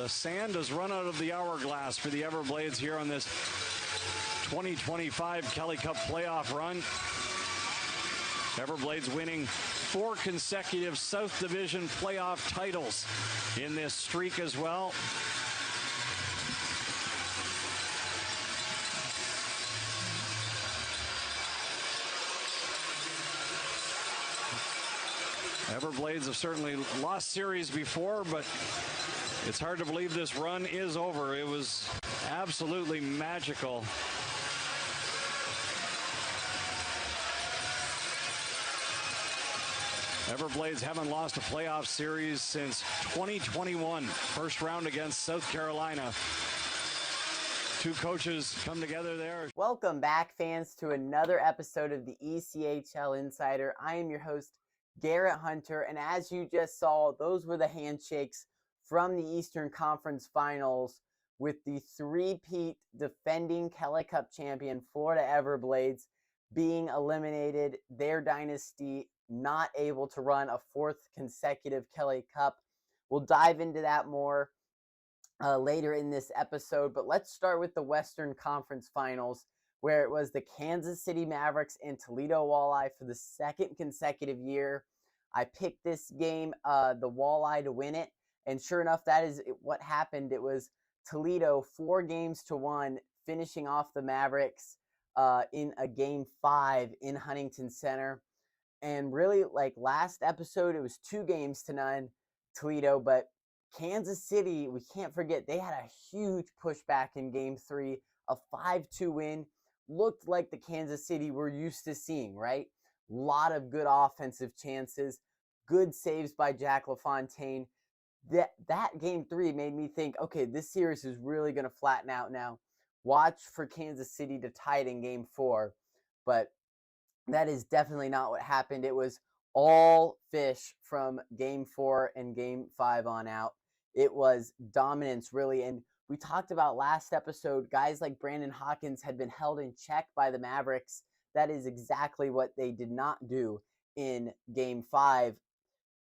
the sand has run out of the hourglass for the Everblades here on this 2025 Kelly Cup playoff run. Everblades winning 4 consecutive South Division playoff titles in this streak as well. Everblades have certainly lost series before, but it's hard to believe this run is over. It was absolutely magical. Everblades haven't lost a playoff series since 2021. First round against South Carolina. 2 coaches come together there. Welcome back, fans, to another episode of the ECHL Insider. I am your host, Garret Hunter, and as you just saw, those were the handshakes from the Eastern Conference Finals with the three-peat defending Kelly Cup champion Florida Everblades being eliminated, their dynasty not able to run a 4th consecutive Kelly Cup. We'll dive into that more later in this episode, but let's start with the Western Conference Finals, where it was the Kansas City Mavericks and Toledo Walleye for the 2nd consecutive year. I picked this game, the Walleye, to win it, and sure enough, that is what happened. It was Toledo 4-1, finishing off the Mavericks in a Game 5 in Huntington Center. And really, like last episode, it was 2-0 Toledo, but Kansas City, we can't forget, they had a huge pushback in Game 3, a 5-2 win. Looked like the Kansas City we're used to seeing, right? A lot of good offensive chances, good saves by Jack LaFontaine. That Game 3 made me think, okay, this series is really going to flatten out now. Watch for Kansas City to tie it in Game 4. But that is definitely not what happened. It was all fish from Game 4 and Game 5 on out. It was dominance, really. And we talked about last episode, guys like Brandon Hawkins had been held in check by the Mavericks. That is exactly what they did not do in Game 5.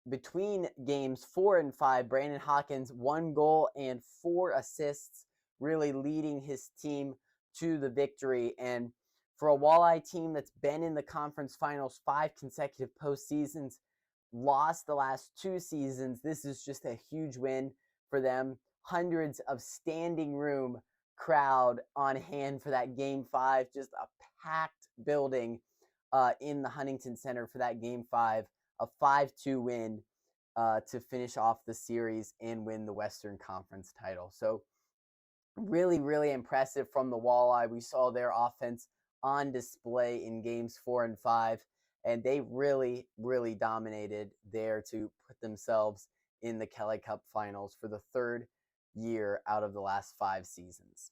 Between Games 4 and 5, Brandon Hawkins 1 goal and 4 assists, really leading his team to the victory. And for a Walleye team that's been in the conference finals 5 consecutive postseasons, lost the last 2 seasons, this is just a huge win for them. Hundreds of standing room crowd on hand for that Game 5, just a packed building in the Huntington Center for that Game 5, a 5-2 win to finish off the series and win the Western Conference title. So really, really impressive from the Walleye. We saw their offense on display in Games 4 and 5, and they really, really dominated there to put themselves in the Kelly Cup Finals for the 3rd year out of the last 5 seasons.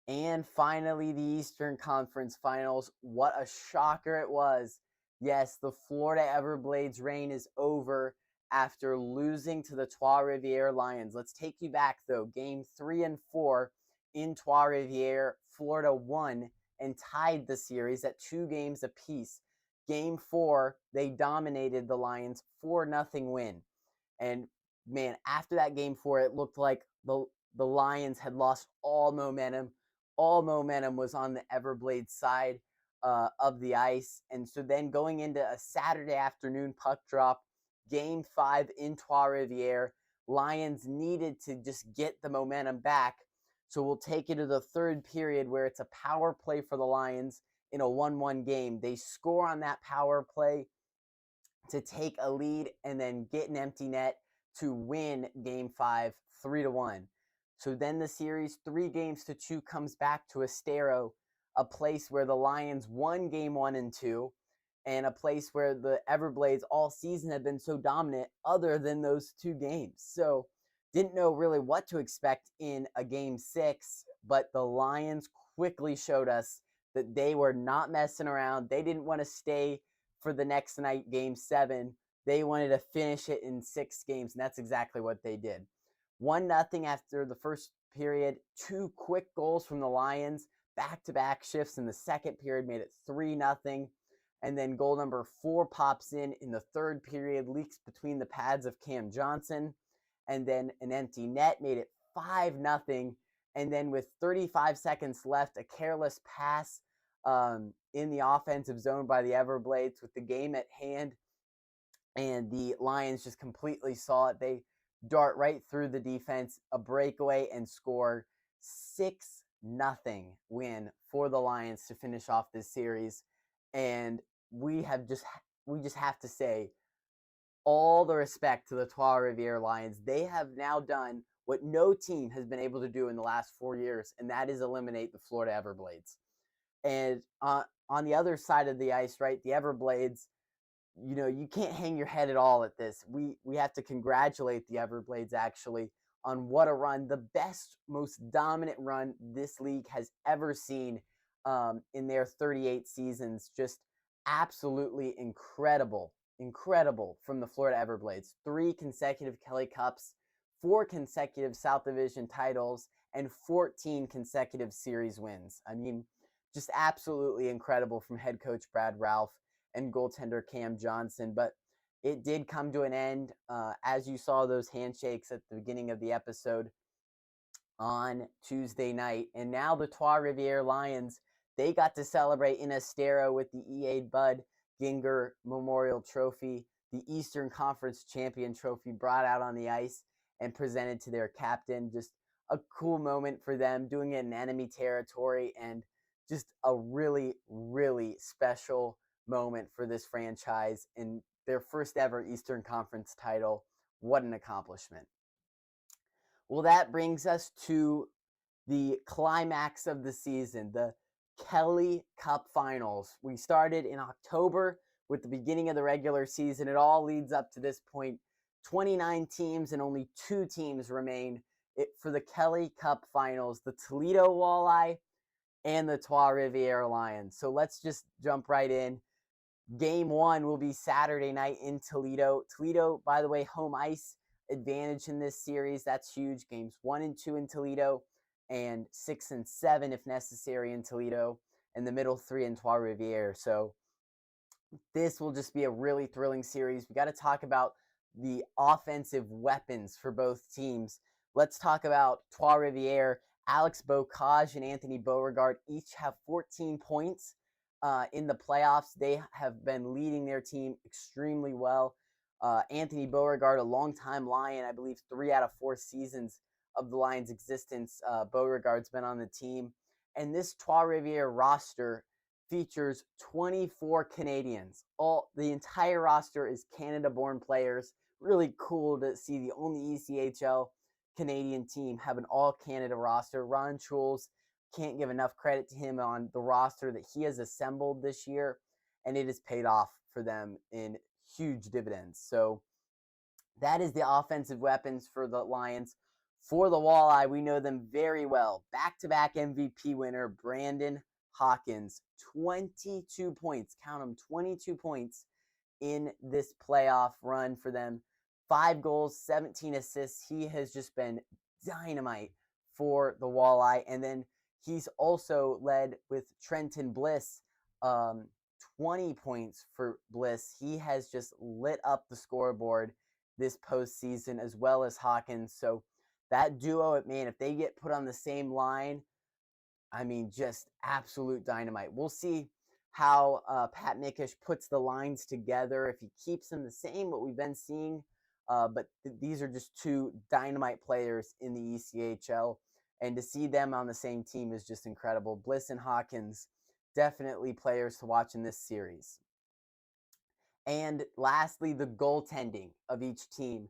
And finally, the Eastern Conference Finals. What a shocker it was. Yes, the Florida Everblades reign is over after losing to the Trois Lions. Let's take you back, though. Game 3 and 4 in Trois-Rivières, Florida won and tied the series at 2 games apiece. Game 4, they dominated the Lions, 4-0 win. And man, after that Game 4, it looked like the Lions had lost all momentum. All momentum was on the Everblades side of the ice. And so then going into a Saturday afternoon puck drop, Game 5 in Trois-Rivières, Lions needed to just get the momentum back. So we'll take it to the 3rd period where it's a power play for the Lions in a 1-1 game. They score on that power play to take a lead and then get an empty net to win Game 5 3-1. So then the series 3-2 comes back to Estero, a place where the Lions won Game 1 and 2, and a place where the Everblades all season have been so dominant other than those 2 games. So didn't know really what to expect in a Game 6, but the Lions quickly showed us that they were not messing around. They didn't want to stay for the next night, Game 7. They wanted to finish it in 6 games, and that's exactly what they did. 1-0 after the first period, 2 quick goals from the Lions, back-to-back shifts in the second period made it 3-0. And then goal number 4 pops in the 3rd period, leaks between the pads of Cam Johnson. and then an empty net made it 5-0. And then with 35 seconds left, a careless pass in the offensive zone by the Everblades with the game at hand, and the Lions just completely saw it. They dart right through the defense, a breakaway, and score 6-0 win for the Lions to finish off this series. And we just have to say all the respect to the Trois Rivières Lions. They have now done what no team has been able to do in the last 4 years, and that is eliminate the Florida Everblades. And on the other side of the ice, right, the Everblades, you can't hang your head at all at this. We have to congratulate the Everblades, actually, on what a run. The best, most dominant run this league has ever seen in their 38 seasons. Just absolutely incredible from the Florida Everblades. 3 consecutive Kelly Cups, 4 consecutive South Division titles, and 14 consecutive series wins. I mean, just absolutely incredible from head coach Brad Ralph and goaltender Cam Johnson. But it did come to an end, as you saw those handshakes at the beginning of the episode on Tuesday night. And now the Trois Rivières Lions, they got to celebrate in Estero with the EA Bud Ginger Memorial Trophy, the Eastern Conference Champion Trophy, brought out on the ice and presented to their captain. Just a cool moment for them, doing it in enemy territory, and just a really, really special moment for this franchise in their first ever Eastern Conference title. What an accomplishment. Well, that brings us to the climax of the season, the Kelly Cup Finals. We started in October with the beginning of the regular season. It all leads up to this point. 29 teams and only 2 teams remain for the Kelly Cup Finals, the Toledo Walleye and the Trois Rivières Lions. So let's just jump right in. Game 1 will be Saturday night in Toledo. Toledo, by the way, home ice advantage in this series. That's huge. Games 1 and 2 in Toledo, and 6 and 7 if necessary in Toledo, and the middle 3 in Trois Rivières. So this will just be a really thrilling series. We got to talk about the offensive weapons for both teams. Let's talk about Trois Rivières. Alex Bocage and Anthony Beauregard each have 14 points in the playoffs. They have been leading their team extremely well. Anthony Beauregard, a longtime Lion, I believe 3 out of 4 seasons of the Lions' existence, Beauregard's been on the team. And this Trois Rivières roster features 24 Canadians. The entire roster is Canada-born players. Really cool to see the only ECHL Canadian team have an all-Canada roster. Ron Truls, can't give enough credit to him on the roster that he has assembled this year, and it has paid off for them in huge dividends. So that is the offensive weapons for the Lions. For the Walleye, we know them very well. Back-to-back MVP winner Brandon Hawkins, 22 points. Count them, 22 points in this playoff run for them. 5 goals, 17 assists. He has just been dynamite for the Walleye. And then he's also led with Trenton Bliss, 20 points for Bliss. He has just lit up the scoreboard this postseason, as well as Hawkins. So that duo, man, if they get put on the same line, I mean, just absolute dynamite. We'll see how Pat Mickish puts the lines together, if he keeps them the same, what we've been seeing. But these are just 2 dynamite players in the ECHL, and to see them on the same team is just incredible. Bliss and Hawkins, definitely players to watch in this series. And lastly, the goaltending of each team.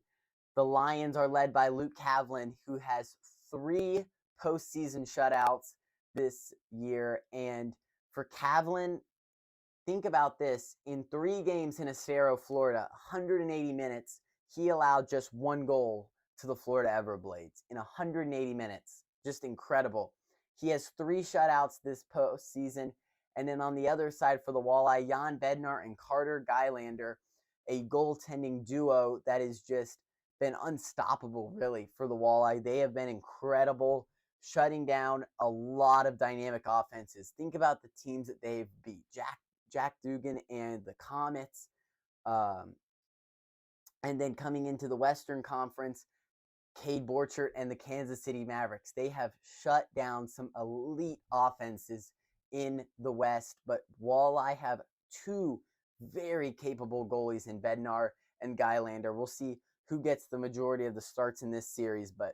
The Lions are led by Luke Kavlin, who has 3 postseason shutouts this year. And for Kavlin, think about this. In 3 games in Estero, Florida, 180 minutes, he allowed just 1 goal to the Florida Everblades in 180 minutes. Just incredible. He has 3 shutouts this postseason. And then on the other side for the Walleye, Jan Bednar and Carter Guylander, a goaltending duo that has just been unstoppable, really, for the Walleye. They have been incredible, shutting down a lot of dynamic offenses. Think about the teams that they've beat. Jack Dugan and the Comets. And then coming into the Western Conference, Cade Borchert and the Kansas City Mavericks. They have shut down some elite offenses in the West, but Walleye have two very capable goalies in Bednar and Gylander. We'll see who gets the majority of the starts in this series, but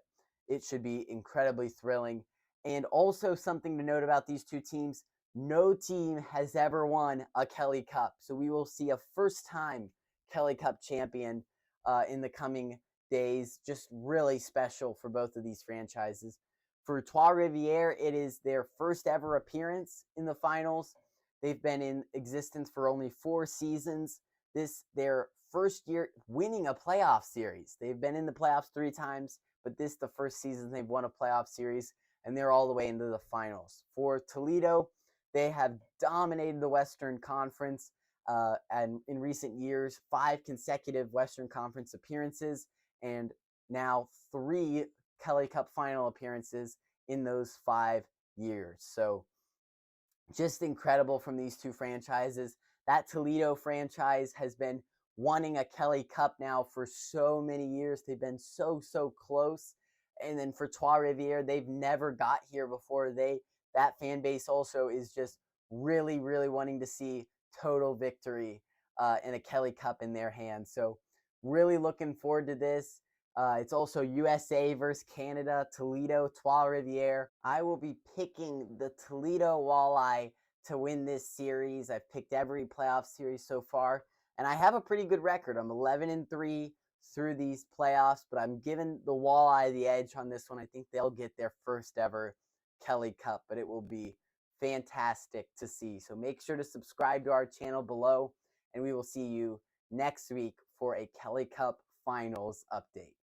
it should be incredibly thrilling. And also something to note about these two teams, no team has ever won a Kelly Cup. So we will see a first-time Kelly Cup champion in the coming days. Just really special for both of these franchises. For Trois Rivières, it is their first ever appearance in the finals. They've been in existence for only 4 seasons. This their first year winning a playoff series. They've been in the playoffs 3 times, but this the first season they've won a playoff series, and they're all the way into the finals. For Toledo, they have dominated the Western Conference and in recent years, 5 consecutive Western Conference appearances, and now 3 Kelly Cup final appearances in those 5 years. So just incredible from these two franchises. That Toledo franchise has been wanting a Kelly Cup now for so many years. They've been so close. And then for Trois Rivières, they've never got here before. That fan base also is just really wanting to see total victory and a Kelly Cup in their hands. So really looking forward to this. It's also USA versus Canada, Toledo, Trois Rivières. I will be picking the Toledo Walleye to win this series. I've picked every playoff series so far, and I have a pretty good record. I'm 11-3 through these playoffs, but I'm giving the Walleye the edge on this one. I think they'll get their first ever Kelly Cup, but it will be fantastic to see. So make sure to subscribe to our channel below, and we will see you next week for a Kelly Cup Finals update.